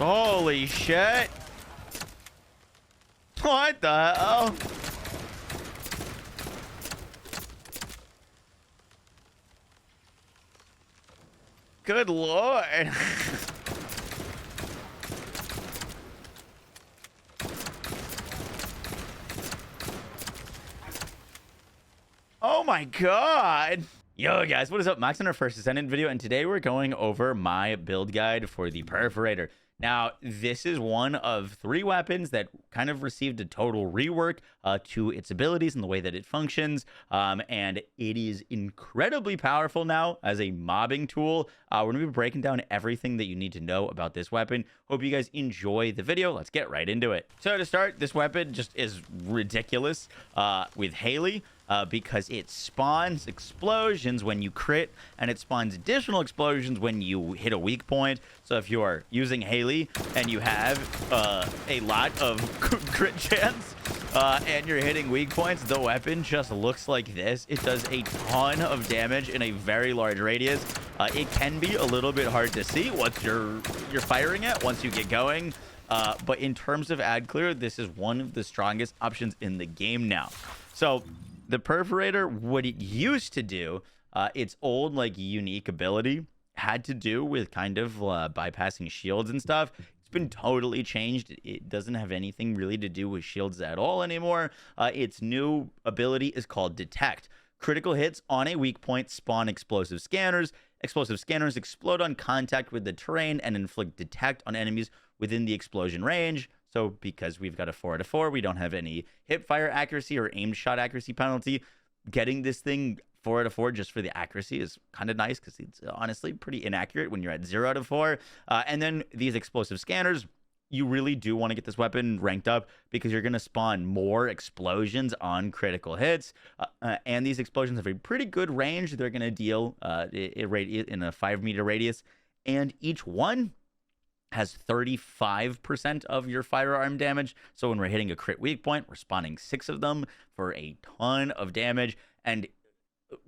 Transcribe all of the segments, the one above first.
Holy shit. What the hell? Good lord. Oh my god. Yo guys, what is up? Max on our first Descendant video, and today we're going over my build guide for the Perforator. Now, this is one of 3 weapons that kind of received a total rework to its abilities and the way that it functions. And it is incredibly powerful now as a mobbing tool. We're going to be breaking down everything that you need to know about this weapon. Hope you guys enjoy the video. Let's get right into it. So to start, this weapon just is ridiculous with Haley. Because it spawns explosions when you crit, and it spawns additional explosions when you hit a weak point. So if you are using Haley and you have a lot of crit chance and you're hitting weak points, the weapon just looks like this. It does a ton of damage in a very large radius. It can be a little bit hard to see what you're firing at once you get going. But in terms of ad clear, this is one of the strongest options in the game now. So the Perforator, what it used to do, its old like unique ability had to do with kind of bypassing shields and stuff. It's been totally changed. It doesn't have anything really to do with shields at all anymore. Its new ability is called Detect. Critical hits on a weak point spawn explosive scanners. Explosive scanners explode on contact with the terrain and inflict Detect on enemies within the explosion range. So because we've got a 4/4, we don't have any hip fire accuracy or aimed shot accuracy penalty. Getting this thing 4/4 just for the accuracy is kind of nice because it's honestly pretty inaccurate when you're at 0/4. And then these explosive scanners, you really do want to get this weapon ranked up because you're going to spawn more explosions on critical hits. And these explosions have a pretty good range. They're going to deal in a 5-meter radius. And each one has 35% of your firearm damage. So when we're hitting a crit weak point, we're spawning 6 of them for a ton of damage. And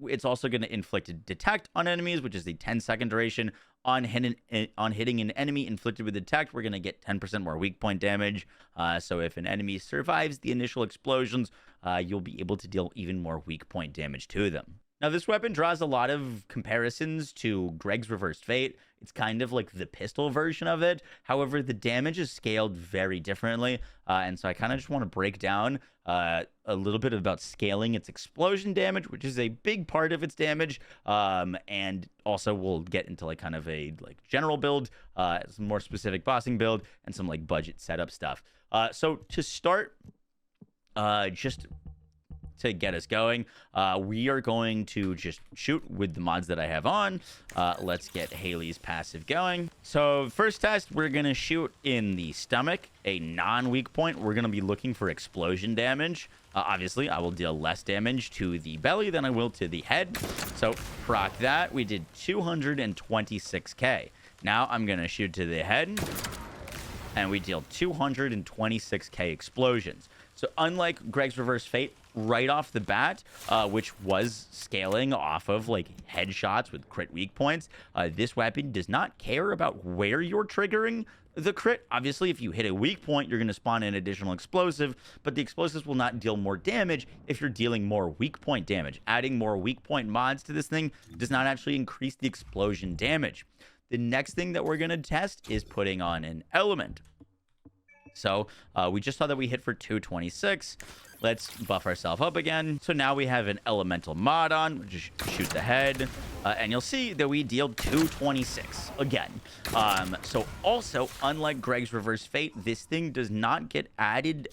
it's also going to inflict Detect on enemies, which is a 10-second duration. On hitting an enemy inflicted with Detect, we're going to get 10% more weak point damage. So if an enemy survives the initial explosions, you'll be able to deal even more weak point damage to them. Now, this weapon draws a lot of comparisons to Greg's Reversed Fate. It's kind of like the pistol version of it. However, the damage is scaled very differently. And so I kind of just want to break down a little bit about scaling its explosion damage, which is a big part of its damage. And also we'll get into like kind of a like general build, some more specific bossing build, and some like budget setup stuff. So to start, just to get us going, we are going to just shoot with the mods that I have on. Let's get Haley's passive going. So first test, we're gonna shoot in the stomach, a non-weak point. We're gonna be looking for explosion damage. Obviously I will deal less damage to the belly than I will to the head, so proc that. We did 226k. Now I'm gonna shoot to the head and we deal 226k explosions. So unlike Greg's Reverse Fate, right off the bat, which was scaling off of like headshots with crit weak points, this weapon does not care about where you're triggering the crit. Obviously, if you hit a weak point, you're going to spawn an additional explosive, but the explosives will not deal more damage if you're dealing more weak point damage. Adding more weak point mods to this thing does not actually increase the explosion damage. The next thing that we're going to test is putting on an element. So we just saw that we hit for 226. Let's buff ourselves up again. So now we have an elemental mod on. We'll just shoot the head, and you'll see that we deal 226 again. So also, unlike Greg's Reverse Fate, this thing does not get added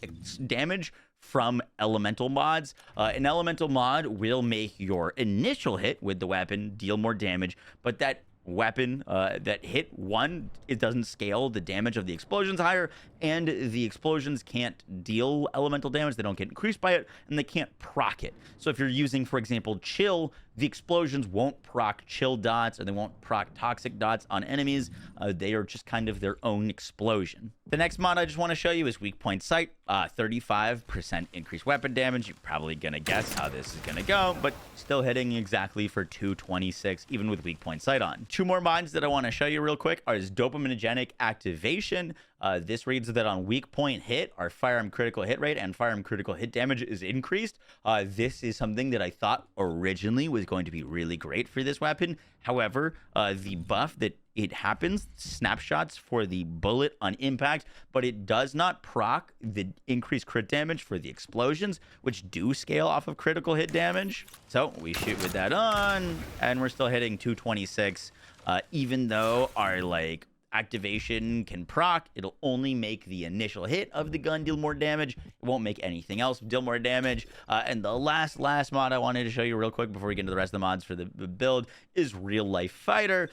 damage from elemental mods. An elemental mod will make your initial hit with the weapon deal more damage, but that weapon that hit one, it doesn't scale the damage of the explosions higher, and the explosions can't deal elemental damage. They don't get increased by it, and they can't proc it. So if you're using, for example, Chill, The explosions won't proc chill dots, or they won't proc toxic dots on enemies. They are just kind of their own explosion. The next mod I just want to show you is Weak Point Sight. 35% increased weapon damage. You're probably going to guess how this is going to go, but still hitting exactly for 226, even with Weak Point Sight on. Two more mods that I want to show you real quick are Dopaminogenic Activation. This reads that on weak point hit, our firearm critical hit rate and firearm critical hit damage is increased. This is something that I thought originally was going to be really great for this weapon. However, the buff that it happens snapshots for the bullet on impact, but it does not proc the increased crit damage for the explosions, which do scale off of critical hit damage. So we shoot with that on, and we're still hitting 226, even though our activation can proc. It'll only make the initial hit of the gun deal more damage. It won't make anything else deal more damage. And the last mod I wanted to show you real quick before we get into the rest of the mods for the build is Real Life Fighter.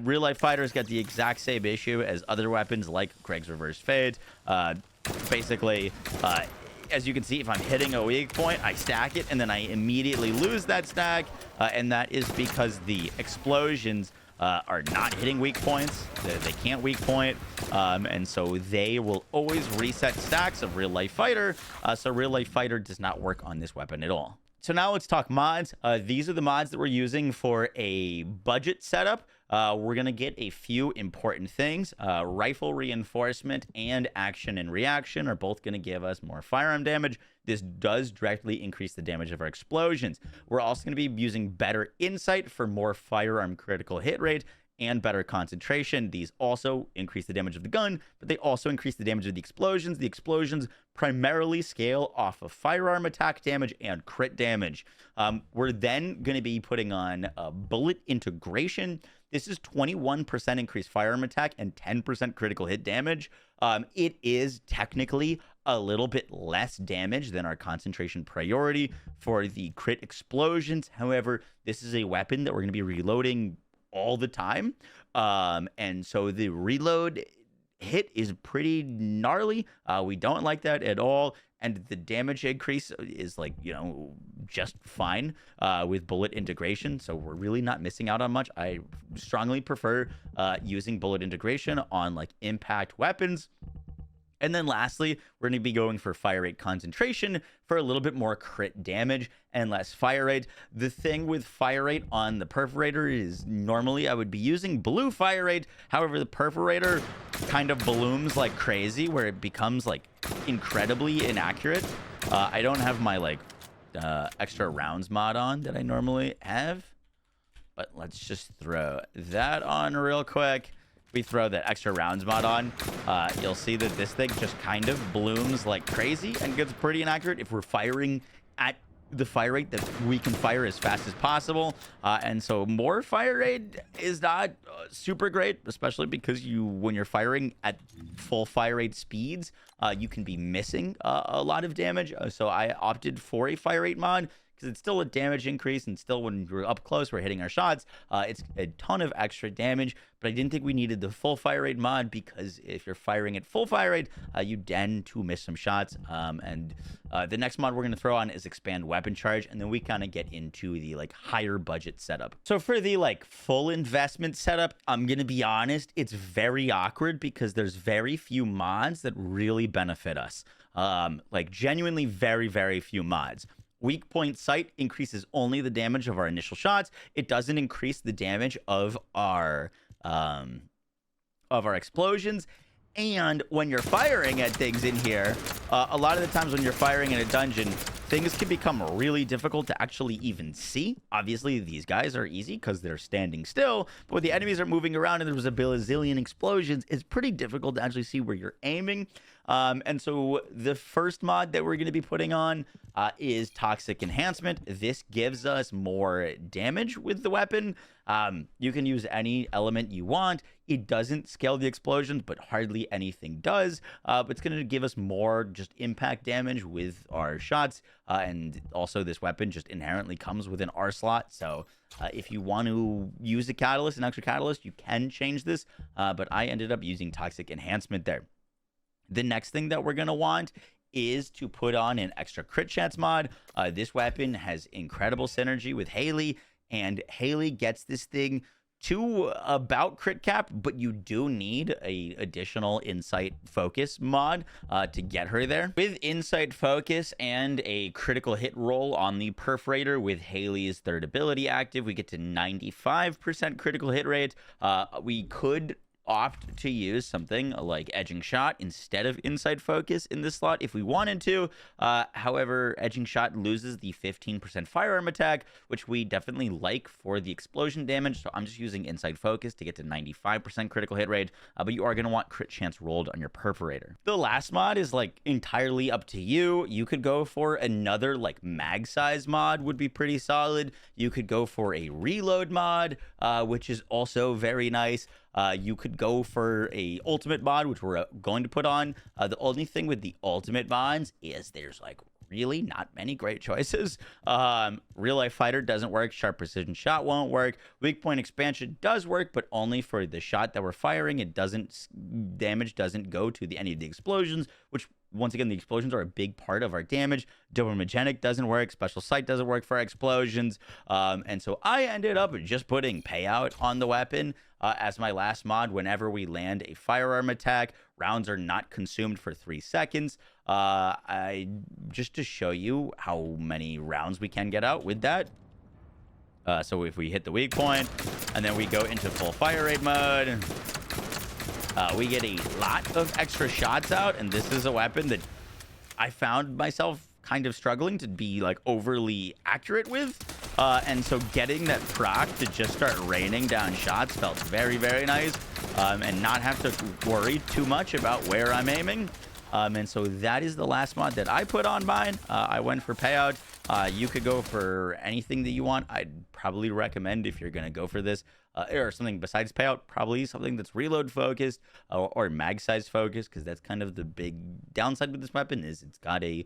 Real Life Fighter's got the exact same issue as other weapons like Craig's Reverse Fade. Basically, as you can see, if I'm hitting a weak point, I stack it, and then I immediately lose that stack. And that is because the explosions are not hitting weak points. They can't weak point, and so they will always reset stacks of Real Life Fighter. So Real Life Fighter does not work on this weapon at all. So now let's talk mods. These are the mods that we're using for a budget setup. We're going to get a few important things. Rifle reinforcement and action and reaction are both going to give us more firearm damage. This does directly increase the damage of our explosions. We're also going to be using better insight for more firearm critical hit rate and better concentration. These also increase the damage of the gun, but they also increase the damage of the explosions. The explosions primarily scale off of firearm attack damage and crit damage. We're then going to be putting on bullet integration. This is 21% increased firearm attack and 10% critical hit damage. It is technically a little bit less damage than our concentration priority for the crit explosions. However, this is a weapon that we're going to be reloading all the time. And so the reload hit is pretty gnarly. We don't like that at all. And the damage increase is just fine with bullet integration. So we're really not missing out on much. I strongly prefer using bullet integration on impact weapons. And then lastly, we're going to be going for fire rate concentration for a little bit more crit damage and less fire rate. The thing with fire rate on the Perforator is normally I would be using blue fire rate. However, the Perforator kind of balloons like crazy where it becomes incredibly inaccurate. I don't have my extra rounds mod on that I normally have, but let's just throw that on real quick. We throw that extra rounds mod on, you'll see that this thing just kind of blooms like crazy and gets pretty inaccurate if we're firing at the fire rate that we can fire as fast as possible. And so more fire rate is not super great, especially because when you're firing at full fire rate speeds, you can be missing a lot of damage. So I opted for a fire rate mod, because it's still a damage increase, and still when we're up close, we're hitting our shots. It's a ton of extra damage, but I didn't think we needed the full fire rate mod, because if you're firing at full fire rate, you tend to miss some shots. And the next mod we're going to throw on is Expand Weapon Charge, and then we kind of get into the higher budget setup. So for the full investment setup, I'm going to be honest, it's very awkward because there's very few mods that really benefit us. Genuinely very, very few mods. Weak Point Sight increases only the damage of our initial shots. It doesn't increase the damage of our explosions. And when you're firing at things in here, a lot of the times when you're firing in a dungeon, things can become really difficult to actually even see. Obviously, these guys are easy because they're standing still, but when the enemies are moving around and there's a bazillion explosions, it's pretty difficult to actually see where you're aiming. And so the first mod that we're going to be putting on is Toxic Enhancement. This gives us more damage with the weapon. You can use any element you want. It doesn't scale the explosions, but hardly anything does. But it's going to give us more just impact damage with our shots. And also this weapon just inherently comes with an R slot. So if you want to use a catalyst, an extra catalyst, you can change this. But I ended up using Toxic Enhancement there. The next thing that we're going to want is to put on an extra crit chance mod. This weapon has incredible synergy with Haley. and Haley gets this thing to about crit cap, but you do need a additional insight focus mod to get her there. With insight focus and a critical hit roll on the perforator with Haley's third ability active, we get to 95% critical hit rate. We could opt to use something like edging shot instead of insight focus in this slot if we wanted to. However, edging shot loses the 15% firearm attack, which we definitely like for the explosion damage, so I'm just using insight focus to get to 95% critical hit rate, but you are going to want crit chance rolled on your perforator. The last mod is like entirely up to you. You could go for another like mag size mod, would be pretty solid. You could go for a reload mod, which is also very nice. You could go for a ultimate mod, which we're going to put on. The only thing with the ultimate mods is there's like really not many great choices. Real life fighter doesn't work. Sharp precision shot won't work. Weak point expansion does work, but only for the shot that we're firing. It doesn't, damage doesn't go to any of the explosions, which once again, the explosions are a big part of our damage. Dopamigenic doesn't work. Special sight doesn't work for explosions. And so I ended up just putting payout on the weapon as my last mod. Whenever we land a firearm attack, rounds are not consumed for 3 seconds. Just to show you how many rounds we can get out with that. So if we hit the weak point and then we go into full fire rate mode, we get a lot of extra shots out, and this is a weapon that I found myself kind of struggling to be like overly accurate with. And so getting that proc to just start raining down shots felt very, very nice, and not have to worry too much about where I'm aiming. And so that is the last mod that I put on mine. I went for payout. You could go for anything that you want. I'd probably recommend, if you're going to go for this, or something besides payout, probably something that's reload focused or mag size focused, because that's kind of the big downside with this weapon, is it's got a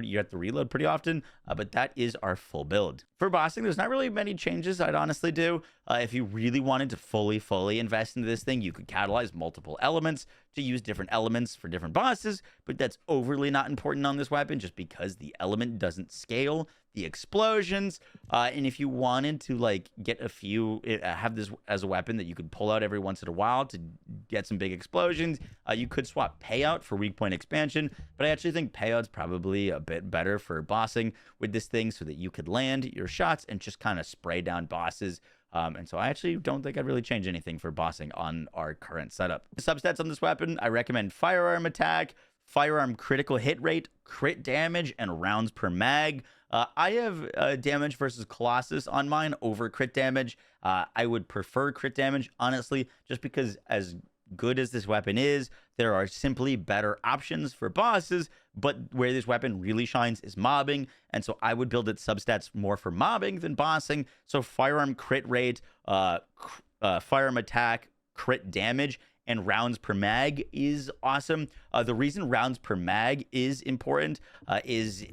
you have to reload pretty often, but that is our full build. For bossing, there's not really many changes I'd honestly do. If you really wanted to fully invest into this thing, you could catalyze multiple elements to use different elements for different bosses, but that's overly not important on this weapon just because the element doesn't scale the explosions. And if you wanted to like get a few, have this as a weapon that you could pull out every once in a while to get some big explosions, you could swap payout for weak point expansion. But I actually think payout's probably a bit better for bossing with this thing, so that you could land your shots and just kind of spray down bosses. And so I actually don't think I'd really change anything for bossing on our current setup. The substats on this weapon, I recommend firearm attack, firearm critical hit rate, crit damage, and rounds per mag. I have damage versus Colossus on mine over crit damage. I would prefer crit damage, honestly, just because as good as this weapon is, there are simply better options for bosses, but where this weapon really shines is mobbing, and so I would build its substats more for mobbing than bossing. So firearm crit rate, firearm attack, crit damage, and rounds per mag is awesome. The reason rounds per mag is important is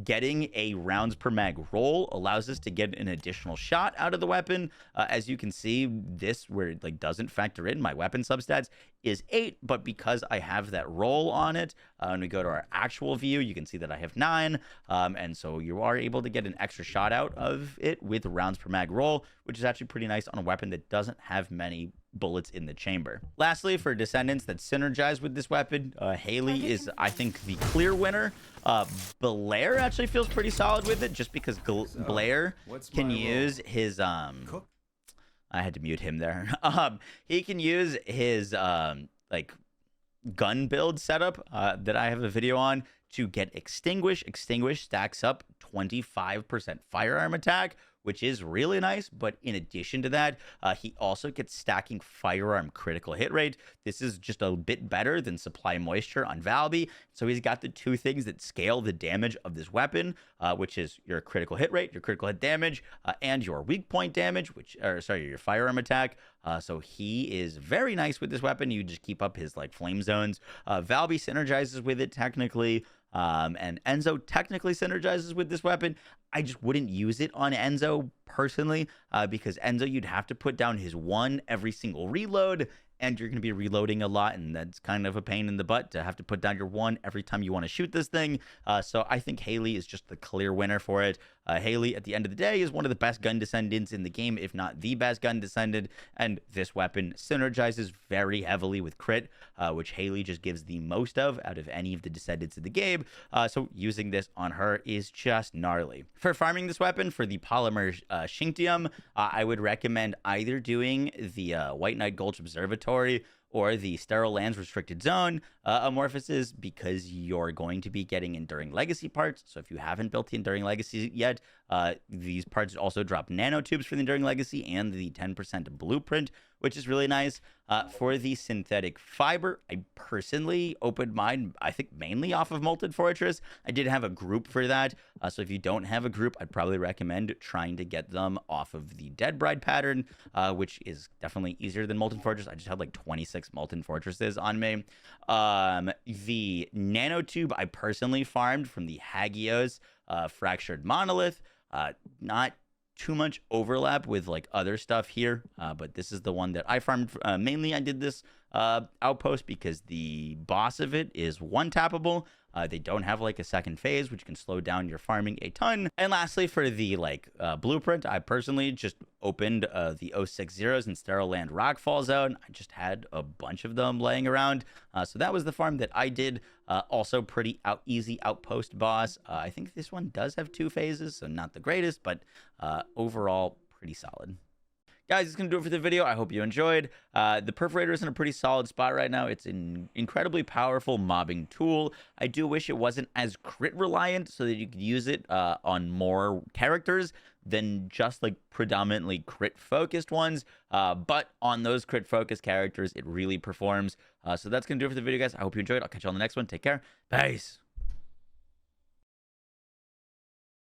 getting a rounds per mag roll allows us to get an additional shot out of the weapon. As you can see, this where it like doesn't factor in my weapon substats is 8, but because I have that roll on it, when we go to our actual view, you can see that I have 9, and so you are able to get an extra shot out of it with rounds per mag roll, which is actually pretty nice on a weapon that doesn't have many bullets in the chamber. Lastly, for descendants that synergize with this weapon, Haley is, I think, the clear winner. Blair actually feels pretty solid with it, just because Blair can use his I had to mute him there. He can use his like gun build setup that I have a video on to get extinguish. Extinguish stacks up 25% firearm attack, which is really nice. But in addition to that, he also gets stacking firearm critical hit rate. This is just a bit better than supply moisture on Valby. So he's got the two things that scale the damage of this weapon, which is your critical hit rate, your critical hit damage, and your weak point damage, your firearm attack. So he is very nice with this weapon. You just keep up his like flame zones. Valby synergizes with it technically. And Enzo technically synergizes with this weapon. I just wouldn't use it on Enzo personally, because Enzo, you'd have to put down his 1 every single reload, and you're going to be reloading a lot, and that's kind of a pain in the butt to have to put down your 1 every time you want to shoot this thing. So I think Haley is just the clear winner for it. Haley, at the end of the day, is one of the best gun descendants in the game, if not the best gun descendant, and this weapon synergizes very heavily with crit, which Haley just gives the most of out of any of the descendants in the game, so using this on her is just gnarly. For farming this weapon for the polymer Shintium, I would recommend either doing the White Knight Gulch Observatory or the Sterile Lands Restricted Zone amorphosis, because you're going to be getting Enduring Legacy parts. So if you haven't built the Enduring Legacy yet, these parts also drop nanotubes for the Enduring Legacy and the 10% blueprint, which is really nice. For the synthetic fiber, I personally opened mine, I think, mainly off of Molten Fortress. I did have a group for that. So if you don't have a group, I'd probably recommend trying to get them off of the Dead Bride pattern, which is definitely easier than Molten Fortress. I just had like 26 Molten Fortresses on me. The nanotube I personally farmed from the Hagios Fractured Monolith. Not too much overlap with like other stuff here, but this is the one that I farmed. Mainly I did this outpost because the boss of it is one tappable. They don't have like a second phase, which can slow down your farming a ton. And lastly, for the blueprint, I personally just opened the 060s in Sterile Land Rockfall Zone. I just had a bunch of them laying around. So that was the farm that I did. Also pretty easy outpost boss. I think this one does have 2 phases, so not the greatest, but overall pretty solid. Guys, it's going to do it for the video. I hope you enjoyed. The Perforator is in a pretty solid spot right now. It's an incredibly powerful mobbing tool. I do wish it wasn't as crit reliant so that you could use it on more characters than just like predominantly crit focused ones. But on those crit focused characters, it really performs. So that's going to do it for the video, guys. I hope you enjoyed. I'll catch you on the next one. Take care. Peace.